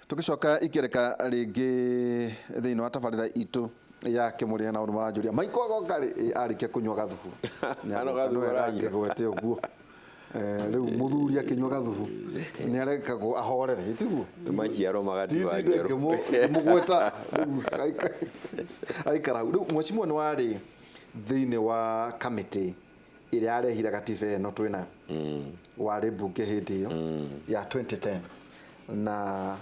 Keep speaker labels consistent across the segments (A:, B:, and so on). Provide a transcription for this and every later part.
A: tugicoka ikereka ringi thiini wa tabarira itu ya kimuria na uruma juria maiko agokari arikia kunywa gathubu
B: ano gathubu
A: rangi gwete uguo riu muthuri akinywa gathubu ni areka go ahorere itiguo
B: maciaro magatiba
A: ngeru mugweta aikara riu mwecimu ni wari thiini wa committee iri arehira gatiba eno twina wari bunge hindi iyo ya 2010 na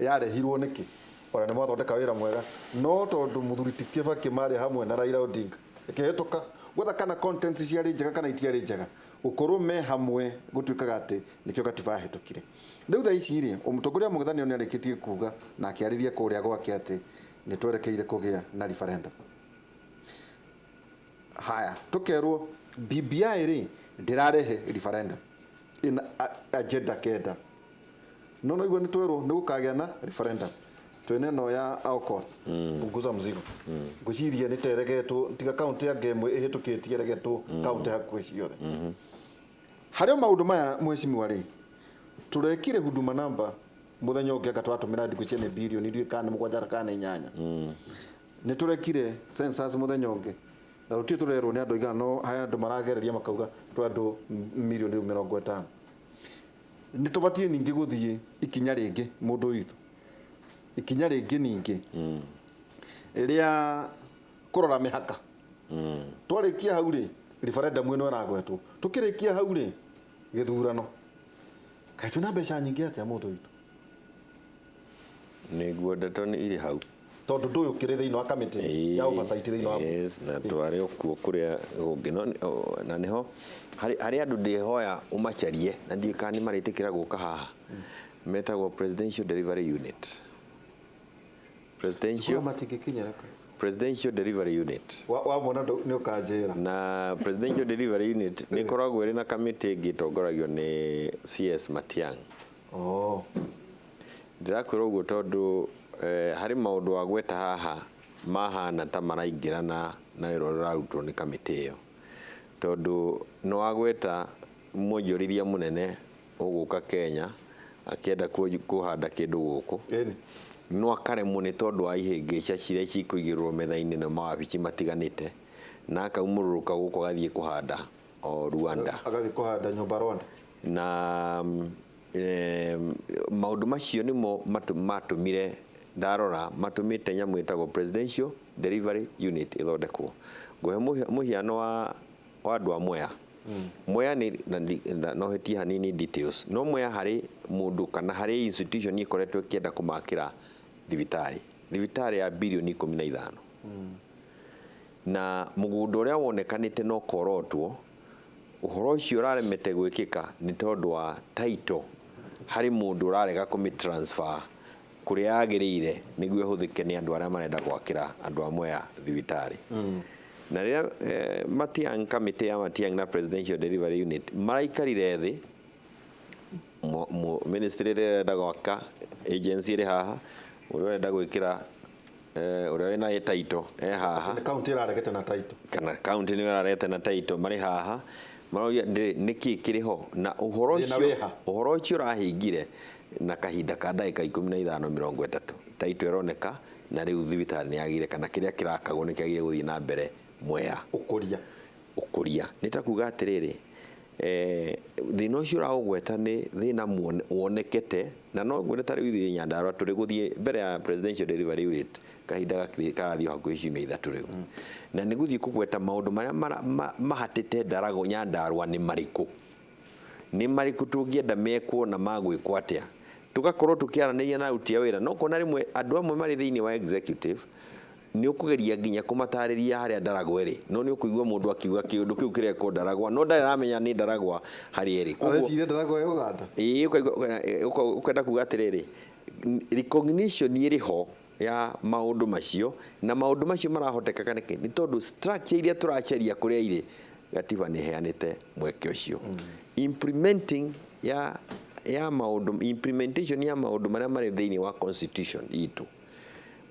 A: yarehirwo niki ora ni mwathondeka wira mwega no tondu muthuri tikiba kimari hamwe na Raila Odinga ikihituka gwetha kana contents ciari njega kana itiari njega ukorwo me hamwe gutuikaga ati nikio gatiba hitukire riu tha ici ri umutongoria mugethani ni arikitie kuga na akiariria kuria gwake ati ni twerekeire kugia na referendum. Haya tukerwo BBI ri ndirarehe referendum in agenda kenda no igwe ni twerwo ni gukagia na referendum twene no ya aukot punguza mzigo nguciria ni teregetwo tiga county ya Gemwe ihitukitie regetwo county hakwe ciothe hario maundu maya mweshimiwa ri turekire huduma namba muthenya ungi gatwatumira ndiku ciene bilioni ndi kana mugwanja kana inyanya ni turekire census muthenya ungi na ruti turerwo ni andu igano haya andu maragereria makauga tu andu milioni 50 ni tubatie ningi guthie ikinya ringi mundu witu ikinya ringi ningi iria kurora mihaka twarikia hau ri referendum ino iragwetwo tukirikia hau ri githurano kai tuna mbeca nyingi atia mundu witu
B: niguo ndeto ni iri hau
A: tondu nduyu kiri thiini wa committee ya oversight thiini wa
B: na twari okuo kuria ungino na niho hari andu ndihoya umacarie na ndikani maritikira guka haha metagwo presidential delivery unit presidential delivery unit
A: wa mona ni ukanjira
B: na presidential delivery unit ni koragwo ri na committee gitongoragio ni CS Matiang. Ndirakwira uguo tondu hari maundu wa gweta haha mahana ta maraingirana na irorora rutwo ni committee iyo tondu no wagweta mwonjorithia munene uguka Kenya akienda kuhanda kindu guku no akaremwo ni tondu wa ihingica ciria cikuigirwo metha-ini na mawabici matiganite na akaumururuka guku gathie kuhanda o Rwanda
A: agathie kuhanda nyumba Rwanda
B: na maundu macio nimo matumire ndarora matumite nyamu itagwo presidential delivery unit ithondekwo nguhe muhiano wa andu a Mwea Mwea ni no hetie hanini details no Mwea hari mundu kana hari institution ikoretwo kienda kumakira thibitari ya bilioni 15 na mugundo uria wonekanite no korotwo uhoro ucio uraremete gwikika ni tondu wa title hari mundu urarega kumitransfer kuria agirire niguo huthike ni andu aria marenda gwakira andu a Mwea thibitari na ria Matiang committee ya Matiang na presidential delivery unit maraikarire thi ministry renda gwaka agency ri haha urenda gwikira uria wina title haha
A: county iraregete na title
B: kana county ni iraregete na title mari haha maroria niki kiriho na uhoro ucio urahingire na kahinda ka ndagika 15-30 title ironeka na riu thibitari ni yagire kana kiria kirakagwo ni kiagire guthii na mbere Mwea ukuria nitakuga atiriri thina ucio uragweta ni thina wonekete na no ngwire tari withie Nyandarua turi guthie mbere ya presidential delivery unit kahinda karathio hakuhi ciumia 3 riu na ni guthie kugweta maundu maria mahatite Ndarago Nyandarua ni mariku tungienda mekwo na magwikwo atia tugakorwo tukiaraniria na utia wira no kona rimwe andu amwe mari thiini wa executive ni ukugeria nginya kumatariria haria Ndarago eri no ni ukuigwa mundu akiuga kiundu kiu kireko Ndaragwa no ndaramenya ni Ndaragwa hari eri
A: kuguo Ndaragwa yo Uganda
B: ukenda kuga atiriri recognition iriho ya maundu macio na maundu macio marahoteka kaneke ni tondu structure iria turaceria kuria iri gatiba ni heanite mweke ucio implementing ya maundu implementation ya maundu maria mari thiini wa constitution itu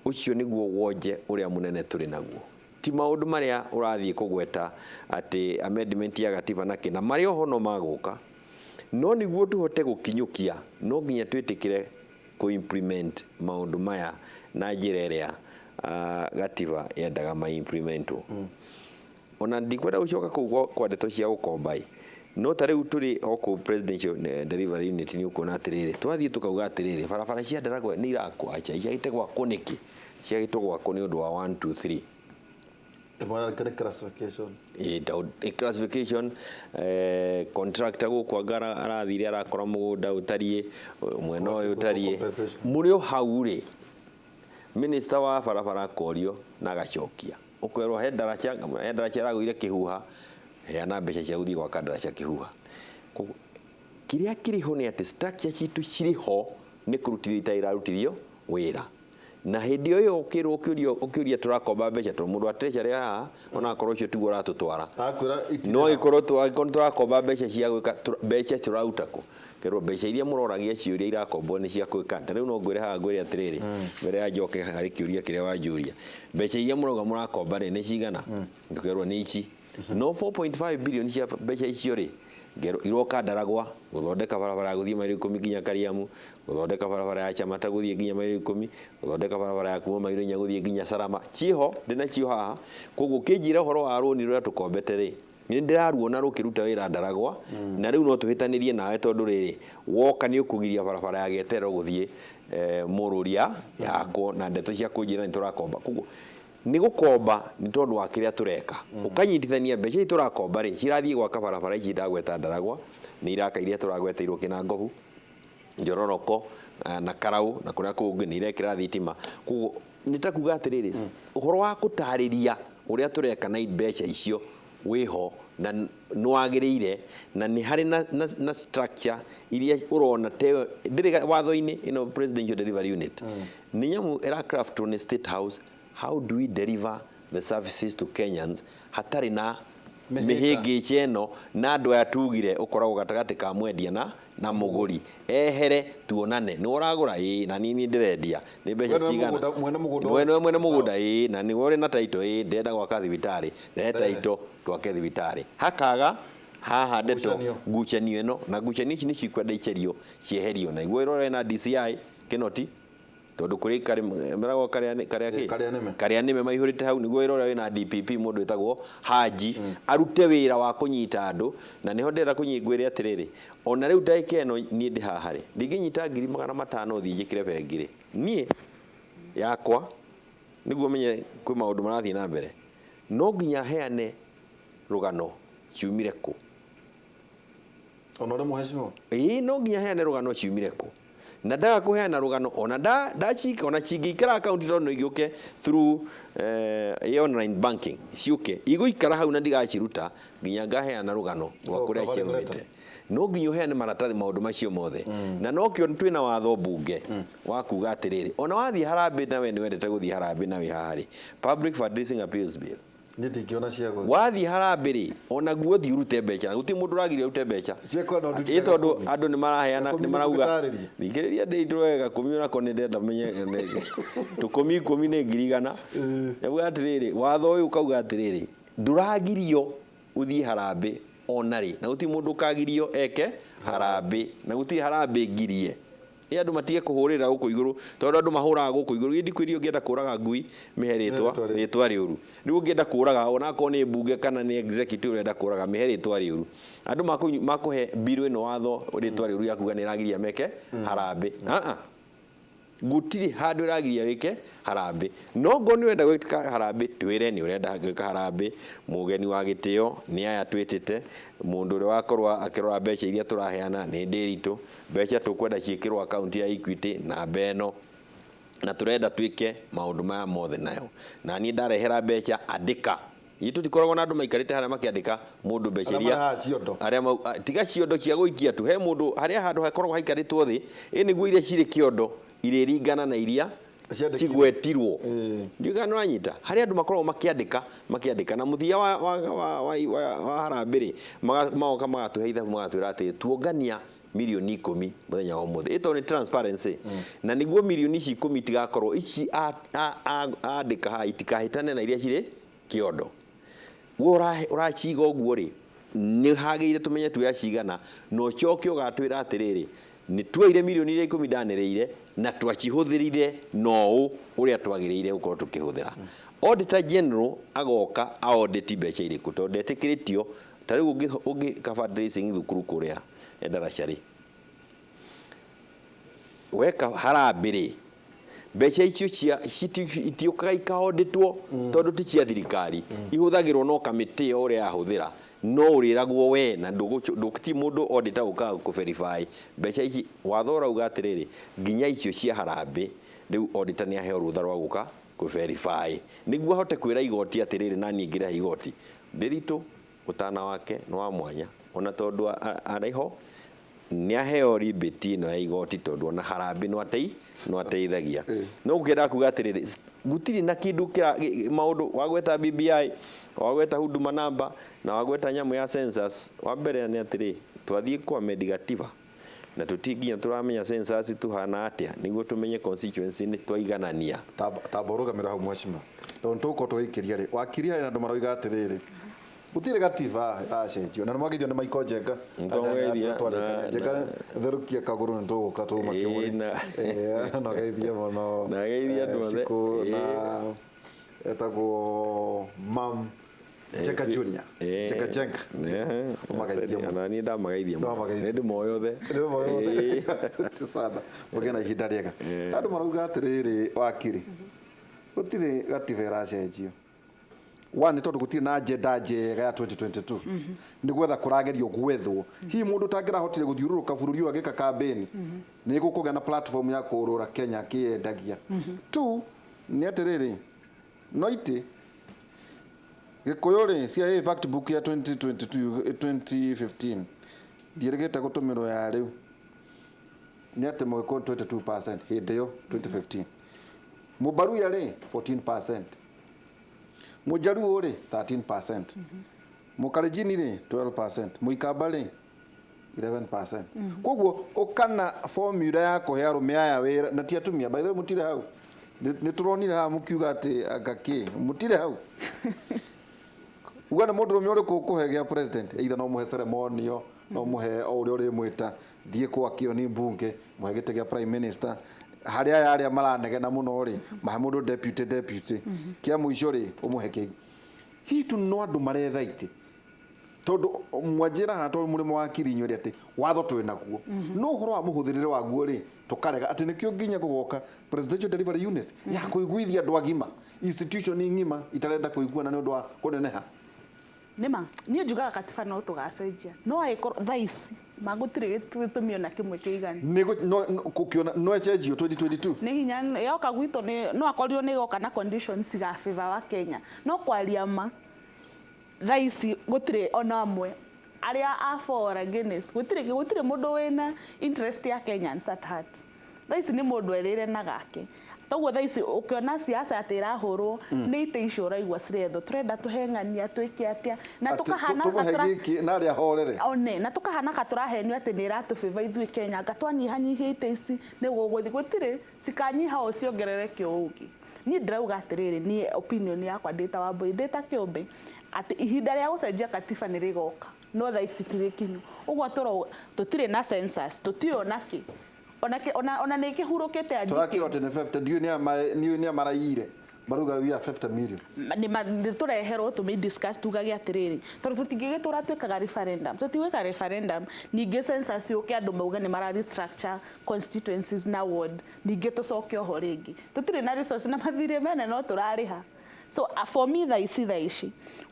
B: ucio niguo wonje uria munene turi naguo ti maundu maria urathie kugweta ati amendment ya gatiba na kina maria oho no maguka no niguo tuhote gukinyukia no nginya twitikire ku implement maundu maya na njira iria gatiba yendaga ma implementwo. Ona ndikwenda gucoka kugwo kwa ndeto cia gukomba no tariu turi oku presidential delivery unit ni ukona atiriri twathie tukauga atiriri barabara cia Ndaragwa ni irakwacha ciagite gwakwo niki ciagite gwakwo ni undu wa 1 2 3
A: Emwana kana classification
B: classification contractor guku ngara arathire arakora mugunda utarie mwena uyu utarie murio hauri minister wa barabara korio na gacokia ukwero hendaracha ragwire kihuha heana mbeca cia guthii gwa kandaracha kihuha kiria kiriho ni ati structure citu ciriho ni kurutithio itairarutithio wira na hindi yo ukirwo ukiuria turakomba mbeca to mundu atrecha ria haha ona akorwo cio tugo ratutwara no ikorwo turakomba mbeca cia gwika mbeca turaruta ku kerwo mbeca iria muroragia ciuria irakombwo ni cia gwika riu no ngwire haha ngwire atiriri mbere ya njoke hari kiuria kiria wanjuria mbeca iria muroga murakomba ni cigana ndukerwo ni ici no 4.5 billion cia mbeca icio ri ngero iroka Ndaragwa guthondeka barabara ya guthii maili 10 nginya Kariamu guthondeka barabara ya Chamata guthii nginya maili 10 guthondeka barabara ya kuma maili 4 guthii nginya Sarama ciho ndina cio haha koguo kinjira horo wa roni ruria tukombete ri ni ndiraruona rukiruta wira Ndaragwa na riu no tuhitanirie nawe tondu riri woka ni ukugiria barabara ya Getero guthii mururia yako na ndeto cia kunjira ni turakomba koguo ni gukomba ni tondu wa kiria tureka ukanyitithania mbeca iturakomba ri cirathie gwaka barabara ici ndagweta Ndaragwa ni iraka iria turagweteirwo Kinangobu Njororoko na Karau na kuria kungi ni irekira thitima koguo nitakuga atiriri uhoro wa gutariria uria tureka na mbeca icio wiho na nwagirire na ni hari na structure iria urona te ndiri watho-ini ino presidential delivery unit ni nyamu aircraft on state house. How do we deliver the services to Kenyans hatari na mihigi cheno na andu atugire ukoragwo gatagati ka mwendia na muguri ehere tuonane ni uragura na nini ndirendia ni mbeca cigana mwene mugunda na ni wori na title ndenda gwaka thibitari rehe title twake thibitari hakaga haha ndeto gucenio ino na gucenio ici ni cikwenda icerio cieherio na igwe rore na DCI kinoti tondu kuri merago karia nime maihurite hau niguo irora wina DPP mundu etagwo Haji arute wira wa kunyita andu na niho ndera kunyingwire atiriri ona riu ndaike no ni ndi haha ri ndinginyita 500 thii njikire bengire nie yakwa niguo menye kwi maundu marathie na mbere no nginya heane rugano ciumire ku
A: onore muheshimiwa
B: no nginya heane rugano ciumire ku na ndaga kuheana rugano ona ndachika ona chingikira account tondu igioke through online banking ciuke iguikara hau na ndigaciruta nginya ngaheana rugano rwa kuria ciumite no nginya heane maratathi maundu macio mothe na no kio twina watho bunge wa kuga atiriri ona wathie harambe na we ni wendete guthie harambe na wi hahari public fundraising appeals bill
A: ndikiona ciago
B: wathi harambiri ona guo thi urute mbeca guti mundu ragiria urute mbeca tondu andu ni maraheana ni marauga thikiriria ndeindro wega kumiona kone ndenda menye tukumi ni ngirigana yabuga atiriri watho uyu kauga atiriri nduragirio uthie harambe onari na guti mundu kagirio eke harambe na guti harambe ngirie andu matige kuhurira guku iguru tondu andu mahuraga guku iguru ndikwirio ngienda kuraga ngui miheritwa ritwa riuru riu ngienda kuraga ona ko ni bunge kana ni executive renda kuraga miheritwa riuru andu makuhe biru ino watho ritwa riuru yakuga ni ragiria meke harambe gutiri handu ragiria wike harambe no ngo ni wenda gwika harambe twire ni urenda gwika harambe mugeni wa gitio ni aya twitite mundu uri wakorwa akirora mbeca iria turaheana ni ndiritu mbeca tukwenda ciikirwa account ya Equity na beno na turenda twike maundu maya mothe nayo na ni ndarehera mbeca andika itu tikoragwo na andu maikarite haria makiandika mundu mbeca iria aria tiga ciondo cia guikia tu he mundu haria handu hakoragwo haikaritwo thi niguo iria ciri kiondo ireringana na iria cigwetirwo ndiga no anyita haria andu makoragwo makiandika na muthia wa harambiri magoka magatuhe ithabu magatwira ati tuongania milioni 10 muthenya wa muthe ito ni transparency na niguo milioni ici 10 tigakorwo ici andika ha itikahitane na iria ciri kiondo urachiga uguo ri ni hageire tumenye tu ya cigana no coke ugatwira atiriri nĩ tuoire milioni iria 10 ndanereire na twacihũthĩrire no ũrĩa twagĩrĩire gũkorwo tũkĩhũthĩra. Auditor General agoka audit mbeca irĩkũ tondũ etĩkĩrĩtio ta rĩu ũngĩka fundraising thukuru kũrĩa Endarasha-rĩ, weka harambĩ-rĩ, mbeca icio itiũkaga ikaonditwo tondũ ti cia thirikari, ihũthagĩrwo no kamĩtĩ ũrĩa yahũthĩra, no ũrĩragwo we na ndũgũti mũndũ auditor ũkaga kũ-verify mbeca ici. Watho ũrauga atĩrĩrĩ, nginya icio cia harambĩ rĩu auditor nĩ aheo rũtha rwa gũka kũ-verify nĩguo ahote kwĩra igoti atĩrĩrĩ nani ngĩrĩha igoti. Ndĩritũ ũtana wake nĩ wa mwanya, ona tondũ arĩho nĩ aheo ribĩti ĩno ya igoti tondũ ona harambĩ no ateithagia. No ũkĩenda kuga atĩrĩrĩ, gũtirĩ na kĩndũ maũndũ wagweta BBI, wagweta huduma namba na wagweta nyamũ ya census. Wa mbere nĩ atĩrĩ, twathiĩ kwa gatiba na tũtinginya tũramenya census tuhana atĩa nĩguo tũmenye constituency nĩ twaiganania.
A: Tamba ũrũgamĩra hau mwacima tondũ tũko twĩkĩria-rĩ, wakiria na andũ marauga atĩrĩrĩ gũtirĩ gatiba ĩracenjio na nĩmwagithio nĩ Michael Njenga Njenga therũkia kagũrũ nĩ tũgũka tũma kĩmũrĩ no geithia mũno na geithia andũ othe na etagwo mam Njenga Junior Njenga na niĩ ndamageithia nĩ ndĩmoĩ othe sana mũgĩe na ihinda rĩega. Andũ marauga atĩrĩrĩ, wakiri gũtirĩ gatiba ĩracenjio nĩ tondũ gũtirĩ na agenda njega ya 2022 nĩ gwetha kũragerio gwethwo. Hihi mũndũ tangĩrahotire gũthiũrũrũka bũrũri ũyũ agĩka kambĩni nĩ gũkũgĩa na platform ya kũrũra Kenya akĩyendagia tu. Nĩ atĩrĩrĩ, no itĩ Gĩkũyũ-rĩ cia fact book ya 2015 ndiĩrĩgĩte gũtũmĩrwo ya rĩu nĩ atĩ Mũgĩkũyũ 22% hĩndĩ ĩyo 2015, Mũbaruya-rĩ 14%, Mũjaruo-rĩ 13%, Mũkalenjin-rĩ 12%, Mũikamba-rĩ 11%. Koguo ũkana formula ya kũhe arũme aya wĩra na ti atumia. By the way, mũtire hau nĩ tũronire haha mũkiuga atĩ agakĩ mũtire hau uga nĩ mũndũ ũrũme ũrĩkũ ũkũhe gĩa president, either no mũhe ceremonio, no mũhe o ũrĩa ũrĩmwĩta, thiĩ gwakio nĩ mbunge, mũhe gĩtĩ gĩa prime minister. Harĩa aya arĩa maranegena mũno-rĩ, mahe mũndũ deputy kĩa mũico-rĩ ũmũhe kĩu. Hihi tu no andũ maretha itĩ tondũ mwanjĩra haha tondũ mũrĩ wakiri inyuĩ atĩ watho twĩ naguo, no ũhoro wa mũhũthĩrĩre waguo-rĩ tũkarega atĩ nĩkĩo nginya gũgoka presidential delivery unit ya kũiguithia andũ agima, institution ng'ima itarenda kũiguana nĩ ũndũ wa kũneneha.
C: Nĩma niĩ njugaga katiba no tũgacenjia, no agĩkorwo thaa ici magũtirĩ gĩtũmi ona kĩmwe kĩiganu
A: gũkĩona no ecenjio 2022
C: nĩ hinya yoka gwitũ no akorirwo nĩ goka na conditions ga favor wa Kenya, no kwaria ma thaa ici gũtirĩ ona amwe arĩa a for against, gũtirĩ mũndũ wĩna interest ya Kenyans at heart. Thaa ici nĩ mũndũ erĩre na gake. Toguo thaa ici ũkĩona siasa atĩ ĩrahũrwo nĩ itĩ icio ũraigua cirethwo, tũrenda tũheng'ania twĩke atĩa na tũkahana
A: narĩa horere
C: na tũkahana katũrahenio atĩ nĩ ĩratũbĩva ithuĩ Kenya ngatwanyihanyihia itĩ ici nĩguo gũtirĩ cikanyiha o ciongerereke ũũgĩ. Niĩ ndĩrauga atĩrĩrĩ, niĩ opinion yakwa ndĩta Wambũi ndĩta kĩũmbe atĩ ihinda rĩa gũcenjia katiba nĩ rĩgoka, no thaa ici tirĩkinyu. Ũguo tũtirĩ na census, tũtirĩ ona kĩ ona nĩ kĩhurũkĩte andũ
A: tũrakĩrwo atĩ nĩ 50 ndiũ nĩ amaraiyire maruga wia 50 million
C: nĩ tũreherwo discuss tugage atĩrĩrĩ tondũ tũtingĩgĩtũra twĩkaga referendum, tũtigwĩka referendum ningĩ census yũke andũ mauga nĩ mara restructure constituencies na ward, ningĩ tũcoke oho rĩngĩ tũtirĩ na resource na mathirĩ mene no tũrarĩha. So for me thaa ici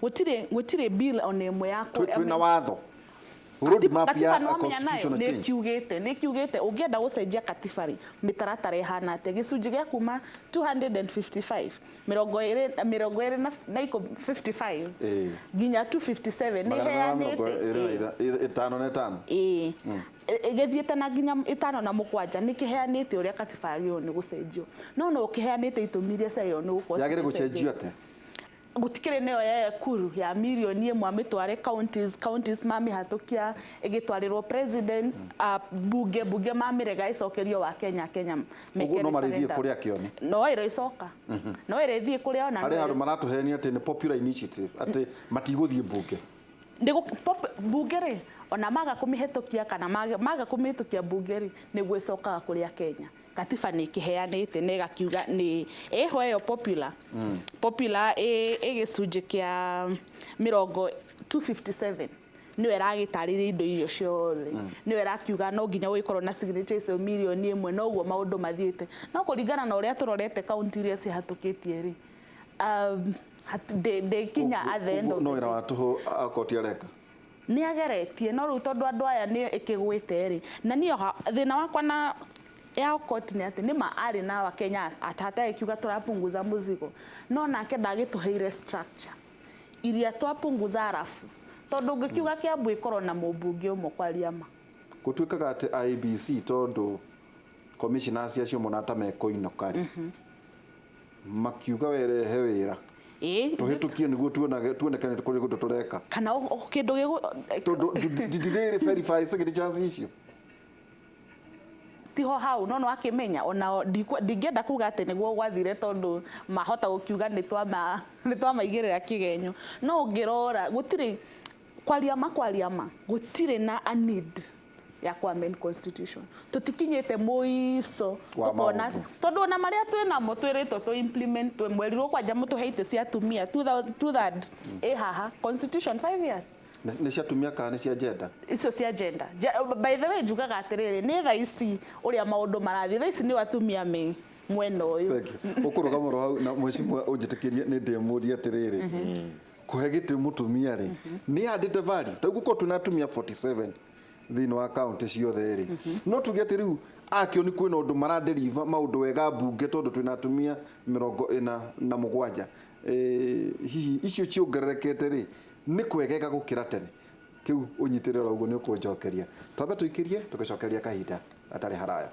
C: gũtirĩ bill ona ĩmwe yako
A: twĩna watho roadmap ya constitutional change
C: nĩ kiugĩte ũngĩenda gũcenjia katiba-rĩ mĩtaratara ĩhana atĩa gĩcunjĩ gĩa kuma 255 55 nginya 257 nĩ heanĩte
A: 5
C: ĩgĩthiĩte na nginya 5 nĩ kĩheanĩte ũrĩa katiba yagĩrĩirwo nĩ gũcenjio, no ũkĩheanĩte itũmi iria ciagĩrĩirwo nĩ gũkorwo
A: yagĩrĩirwo gũcenjio atĩa
C: gutikire neo ya kuru ya milioni ĩmwe mitware counties mamĩhatũkia ĩgĩtwarĩrwo president bunge mamirega icokerio wa Kenya
A: mekere no marĩthie kũrĩa kĩoni
C: no ĩrĩcoka no ĩrĩthie kũrĩa ona
A: harĩ handũ maratũhenia atĩ nĩ popular initiative atĩ matigũthie bunge
C: bunge-rĩ ona maga kumihetokia kana maga kumihetokia bungeri niguo icokaga kuria Kenya gatiba ni kiheanite ne gakiuga ni eho eyo popular popular gicunji kia 257 niwe ĩragĩtarĩria indo icio ciothe niwe ĩrakiuga no nginya gũikorwo na signature icio milioni 1 no guo maũndũ mathiĩte no kũringana na ũrĩa tũrorete kaunti iria cihatũkĩtie rĩ de kinya athendo
A: no ĩra watu akoti areka
C: ni ageretie no rĩu tondũ andũ aya nĩ ĩkĩgwĩte rĩ na niyo thĩna wakwa na ya koti ni ati nima arĩ na wa Kenya atata ikiuga turapunguza muzigo no nake ndagĩtũheire structure iria twapunguza arafu tondu ngikiuga Kiambu ikorwo na mũmbunge ũmwe kwa riama
A: gũtuĩkaga ati IBC tondu commissioners acio monata mekoinokari makiuga werehe wĩra tuhitukie niguo tuonekane kuri gundu tureka
C: kana kindu gigu
A: tondu ndithire verify signatures icio
C: tiho hau no akimenya ona ndingenda kuga ati niguo gwathire tondu mahota gukiuga ni twamaigirira kigenyo no ngirora gutiri kwa riama gutire na a need ya kwa main constitution tutikinyete muico tukona tondu ona maria twina mo twirito to implement mwerirwo kwa jamu tuheite cia tumia 2000 haha constitution 5 years
A: ni cia tumia kana ni cia gender
C: icio cia gender by the way njugaga atiriri ni tha ici uria maundu marathi tha ici ni watumia me mwena uyu
A: ukuruga moro hau na mweshimwa unjitikirie ni ndemuria atiriri kuhe giti mutumia ri ni andite value taguko tunatumia 47 thini wa account ciothe ri no tuge ati riu akio ni kwina undu maraderiva maundu wega bunge tondu tunatumia 47 hihi icio ciongererekete ri ni kwegeka gukira tene kiu unyitirira uguo ni ukunjokeria twambe tuikirie tugicokeria kahinda atari haraya